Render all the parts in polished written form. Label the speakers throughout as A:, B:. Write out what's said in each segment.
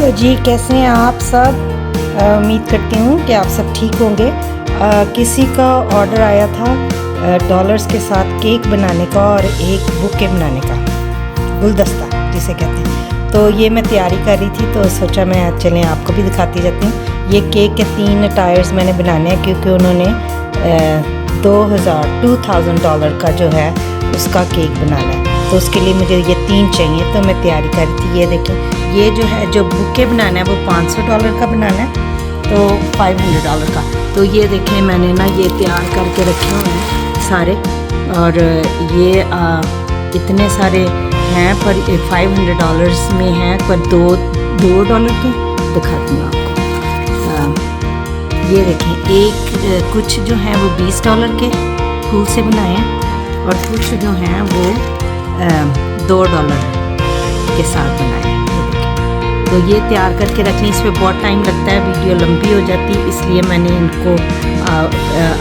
A: तो जी कैसे हैं आप सब। उम्मीद करती हूँ कि आप सब ठीक होंगे। किसी का ऑर्डर आया था डॉलर्स के साथ केक बनाने का और एक बुके बनाने का, गुलदस्ता जिसे कहते हैं। तो ये मैं तैयारी कर रही थी तो सोचा मैं चलें आपको भी दिखाती जाती हूँ। ये केक के 3 टायर्स मैंने बनाने हैं क्योंकि उन्होंने $2000 का जो है उसका केक बनाना है, तो उसके लिए मुझे ये 3 चाहिए। तो मैं तैयारी कर रही थी। ये देखें, ये जो है जो बुके बनाना है वो $500 का बनाना है, तो $500 का। तो ये देखें मैंने ना ये तैयार करके रखे हुए हैं सारे, और ये इतने सारे हैं पर $500 में हैं, पर $2 के दिखाती हूँ आपको। ये देखें, एक कुछ जो हैं वो $20 के फूल से बनाए हैं और कुछ जो हैं वो $2 के साथ बनाए हैं। तो ये तैयार करके रखनी, इसमें बहुत टाइम लगता है, वीडियो लंबी हो जाती है, इसलिए मैंने इनको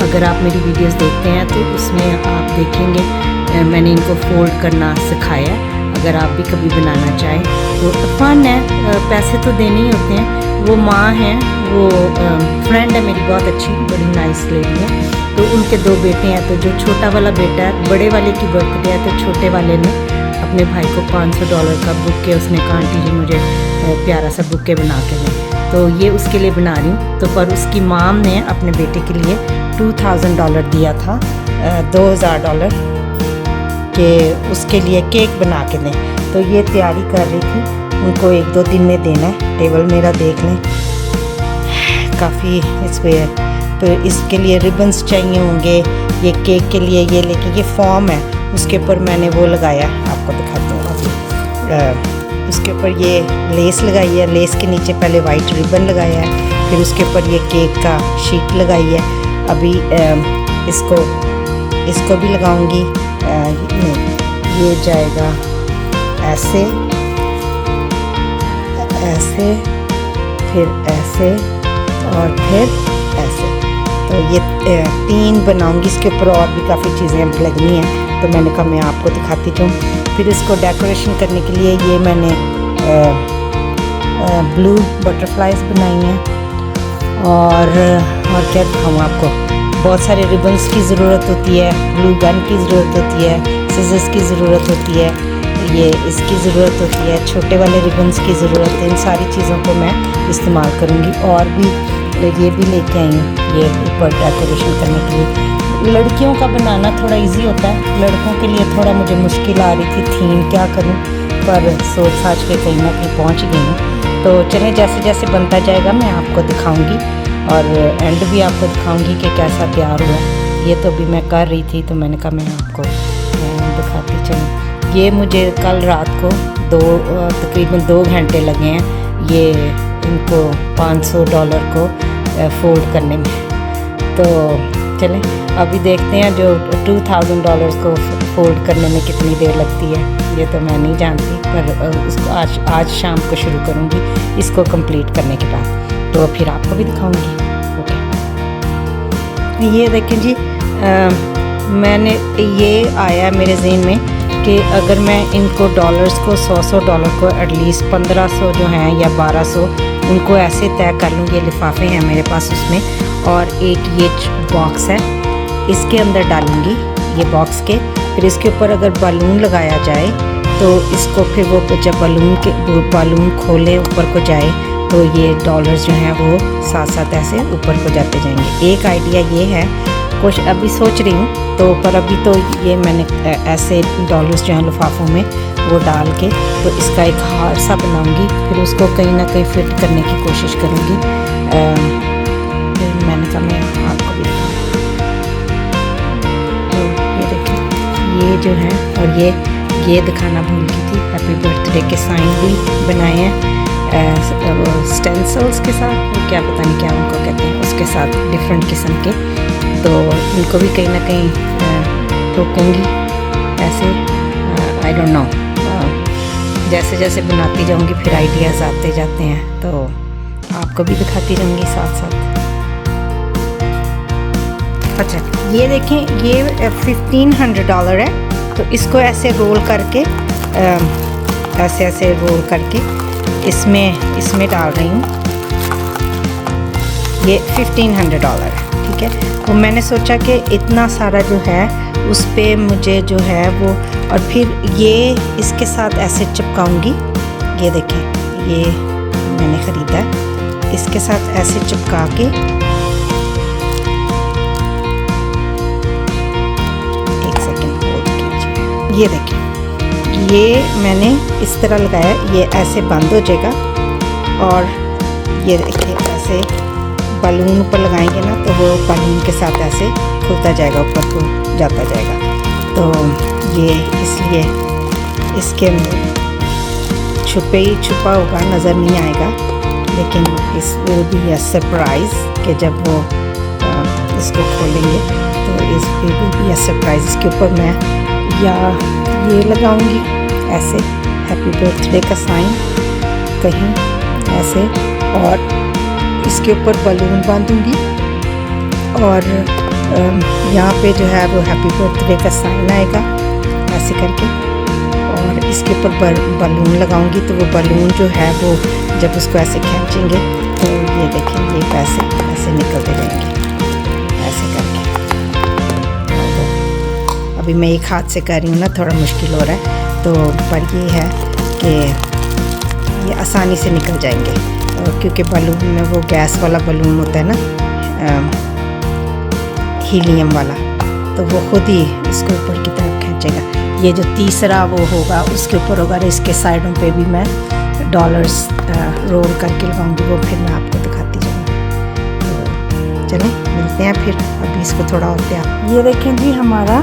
A: अगर आप मेरी वीडियोस देखते हैं तो उसमें आप देखेंगे मैंने इनको फोल्ड करना सिखाया है। अगर आप भी कभी बनाना चाहें तो फन है, पैसे तो देने ही होते हैं। वो माँ हैं, वो फ्रेंड है मेरी बहुत अच्छी, बड़ी नाइस लेडी है। तो उनके 2 बेटे हैं, तो जो छोटा वाला बेटा है, बड़े वाले की बर्थडे है, तो छोटे वाले ने अपने भाई को $500 का बुके, उसने कहा आंटी जी मुझे प्यारा सा बुके बना के दें, तो ये उसके लिए बना रही हूँ। तो पर उसकी माम ने अपने बेटे के लिए $2000 दिया था, $2000 के उसके लिए केक बना के दें। तो ये तैयारी कर रही थी, उनको 1-2 दिन में देना है। टेबल मेरा देख लें काफ़ी इस पर, तो इसके लिए रिबन्स चाहिए होंगे ये केक के लिए। ये लेके ये फॉर्म है, उसके ऊपर मैंने वो लगाया, आपको दिखाती हूँ अभी। उसके ऊपर ये लेस लगाई है, लेस के नीचे पहले वाइट रिबन लगाया है, फिर उसके ऊपर ये केक का शीट लगाई है। अभी इसको भी लगाऊंगी। ये जाएगा ऐसे ऐसे, फिर ऐसे और फिर ऐसे। तो ये 3 बनाऊंगी, इसके ऊपर और भी काफ़ी चीज़ें लगनी हैं, तो मैंने कहा मैं आपको दिखाती हूँ। फिर इसको डेकोरेशन करने के लिए ये मैंने ब्लू बटरफ्लाइज बनाई हैं, और क्या दिखाऊँ आपको। बहुत सारे रिबन्स की ज़रूरत होती है, ग्लू गन की ज़रूरत होती है, सिजर्स की ज़रूरत होती है, ये इसकी ज़रूरत होती है, छोटे वाले रिबन्स की ज़रूरत है। इन सारी चीज़ों को मैं इस्तेमाल करूँगी। और भी ये भी लेके आई हूँ ये ऊपर डेकोरेशन करने के लिए। लड़कियों का बनाना थोड़ा इजी होता है, लड़कों के लिए थोड़ा मुझे मुश्किल आ रही थी थीम क्या करूं, पर सोच साच के कहीं ना कहीं पहुंच गई हूँ। तो चलें, जैसे जैसे बनता जाएगा मैं आपको दिखाऊंगी, और एंड भी आपको दिखाऊंगी कि कैसा तैयार हुआ। ये तो भी मैं कर रही थी, तो मैंने कहा मैं आपको दिखाती चलूँ। ये मुझे कल रात को तकरीबन 2 घंटे लगे हैं ये इनको $500 को फोल्ड करने में। तो चलें अभी देखते हैं जो $2000 को फोल्ड करने में कितनी देर लगती है, ये तो मैं नहीं जानती, पर उसको आज शाम को शुरू करूँगी इसको कंप्लीट करने के बाद, तो फिर आपको भी दिखाऊँगी। ओके, ये देखें जी, मैंने ये आया मेरे ज़हन में कि अगर मैं इनको डॉलर्स को $100 को एटलीस्ट 1500 जो हैं या 1200 उनको ऐसे तय कर लूँगी। लिफाफे हैं मेरे पास उसमें, और एक ये बॉक्स है, इसके अंदर डालूँगी ये बॉक्स के। फिर इसके ऊपर अगर बलून लगाया जाए तो इसको फिर वो जब बलून खोले ऊपर को जाए तो ये डॉलर्स जो हैं वो साथ साथ ऐसे ऊपर को जाते जाएंगे। एक आइडिया ये है, कुछ अभी सोच रही हूँ, तो पर अभी तो ये मैंने ऐसे डॉलर्स जो हैं लिफाफों में वो डाल के तो इसका एक हार सा बनाऊँगी, फिर उसको कहीं ना कहीं फिट करने की कोशिश करूँगी। फिर मैंने कहा मैं आपको भी दिखाऊँ। तो ये देखिए ये जो है, और ये दिखाना भूल गई थी, हैप्पी बर्थडे के साइन भी बनाए हैं स्टेंसिल्स के साथ, क्या पता नहीं क्या उनको कहते हैं, उसके साथ डिफरेंट किस्म के। तो इनको भी कहीं ना कहीं ठोकूँगी ऐसे, आई डोंट नो, जैसे जैसे बनाती जाऊँगी फिर आइडियाज़ आते जाते हैं, तो आपको भी दिखाती रहूँगी साथ साथ। अच्छा, ये देखें, ये $1500 है, तो इसको ऐसे रोल करके ऐसे रोल करके इसमें डाल रही हूँ। ये $1500 है, ठीक है। तो मैंने सोचा कि इतना सारा जो है उस पे मुझे जो है वो, और फिर ये इसके साथ ऐसे चिपकाऊंगी। ये देखें, ये मैंने ख़रीदा है, इसके साथ ऐसे चिपका के एक सेकेंड होल्ड कीजिए। ये देखें, ये मैंने इस तरह लगाया, ये ऐसे बंद हो जाएगा। और ये देखिए ऐसे बलून ऊपर लगाएंगे ना तो वो बलून के साथ ऐसे खुलता जाएगा, ऊपर को जाता जाएगा। तो ये इसलिए इसके अंदर छुपे ही छुपा होगा, नज़र नहीं आएगा, लेकिन इस विल बी अ सरप्राइज़ कि जब वो इसको खोलेंगे तो इस विल बी अ सरप्राइज़। इसके ऊपर मैं या ये लगाऊंगी ऐसे हैप्पी बर्थडे का साइन कहीं ऐसे, और इसके ऊपर बलून बांधूंगी और यहाँ पे जो है वो हैप्पी बर्थडे का साइन आएगा ऐसे करके, और इसके ऊपर बलून लगाऊंगी। तो वो बलून जो है वो जब उसको ऐसे खींचेंगे तो ये देखें, ये पैसे ऐसे निकलते जाएंगे ऐसे करके। अभी मैं एक हाथ से कर रही हूँ ना, थोड़ा मुश्किल हो रहा है, तो पर ये है कि ये आसानी से निकल जाएंगे, क्योंकि बलून में वो गैस वाला बलून होता है ना, हीलियम वाला, तो वो खुद ही इसको ऊपर की तरफ खींचेगा। ये जो तीसरा वो होगा उसके ऊपर होगा, इसके साइडों पे भी मैं डॉलर्स रोल करके लगाऊंगी, वो फिर मैं आपको दिखाती जाऊँगी। तो चलें मिलते हैं फिर, अभी इसको थोड़ा और तैयार। ये देखें जी, हमारा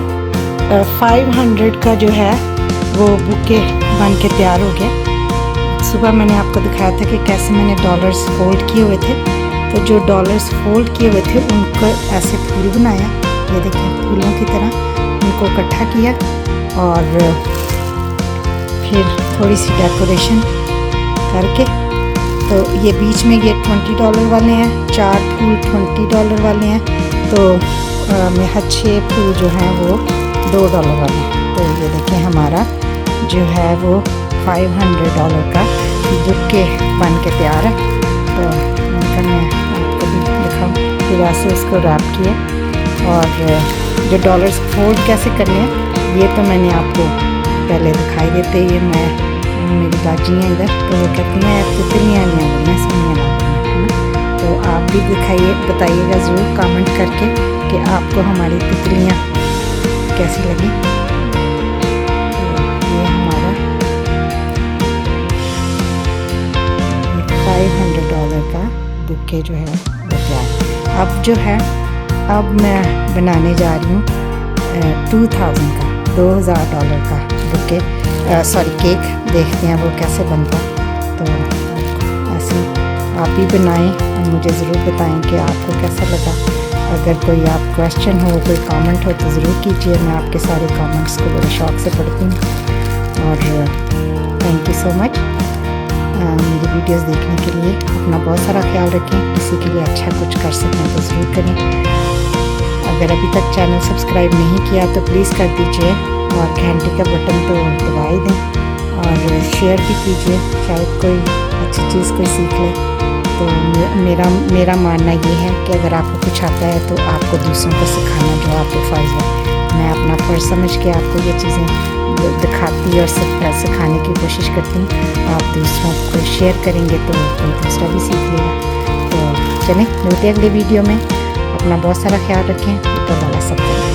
A: 500 का जो है वो बुके बन के तैयार हो गया। सुबह मैंने आपको दिखाया था कि कैसे मैंने डॉलर्स फोल्ड किए हुए थे, तो जो डॉलर्स फोल्ड किए हुए थे उनको ऐसे फूल बनाया, ये देखें फूलों की तरह उनको इकट्ठा किया, और फिर थोड़ी सी डेकोरेशन करके, तो ये बीच में ये $20 वाले हैं, 4 फूल $20 वाले हैं, तो मेरा 6 फूल जो हैं वो $2 वाले हैं। तो ये देखें हमारा जो है वो $500 का बुके बन के तैयार है। तो मैं आपको भी दिखाऊँ, फिर ऐसे इसको रैप किए, और जो डॉलर्स फोल्ड कैसे करने हैं ये तो मैंने आपको पहले दिखाई देते। ये मेरी बाजी हैं इधर, तो वो कहती हैं तितलियाँ नहीं आ रही, सोनियाँ ला रही हैं, है ना। तो आप भी दिखाइए, बताइएगा ज़रूर कमेंट करके कि आपको हमारी तितलियाँ कैसी लगी। तो ये हमारा $500 का बुके जो है वो तैयार। अब जो है, अब मैं बनाने जा रही हूँ 2000 का $2000 का बुके, सॉरी केक। देखते हैं वो कैसे बनता है। तो ऐसे आप भी बनाएं और मुझे ज़रूर बताएं कि आपको कैसा लगा। अगर कोई आप क्वेश्चन हो, कोई कमेंट हो तो ज़रूर कीजिए, मैं आपके सारे कमेंट्स को बड़े शौक़ से पढ़ती हूँ। और थैंक यू सो मच मेरी वीडियोस देखने के लिए। अपना बहुत सारा ख्याल रखें, किसी के लिए अच्छा कुछ कर सकें तो ज़रूर करें। अगर अभी तक चैनल सब्सक्राइब नहीं किया तो प्लीज़ कर दीजिए, और घंटी का बटन तो दबा ही दें, और शेयर भी कीजिए, शायद कोई अच्छी चीज़ कोई सीख ले। तो मेरा मानना ये है कि अगर आपको कुछ आता है तो आपको दूसरों को सिखाना जो आपके फ़र्ज़ है। मैं अपना फ़र्ज़ समझ के आपको ये चीज़ें दिखाती और सिखाने की कोशिश करती हूँ। आप दूसरों को शेयर करेंगे तो कोई दूसरा भी सीख लेगा। तो चलें मिलते हैं अगले वीडियो में। अपना बहुत सारा ख्याल रखें। ऊपर वाला सब करें।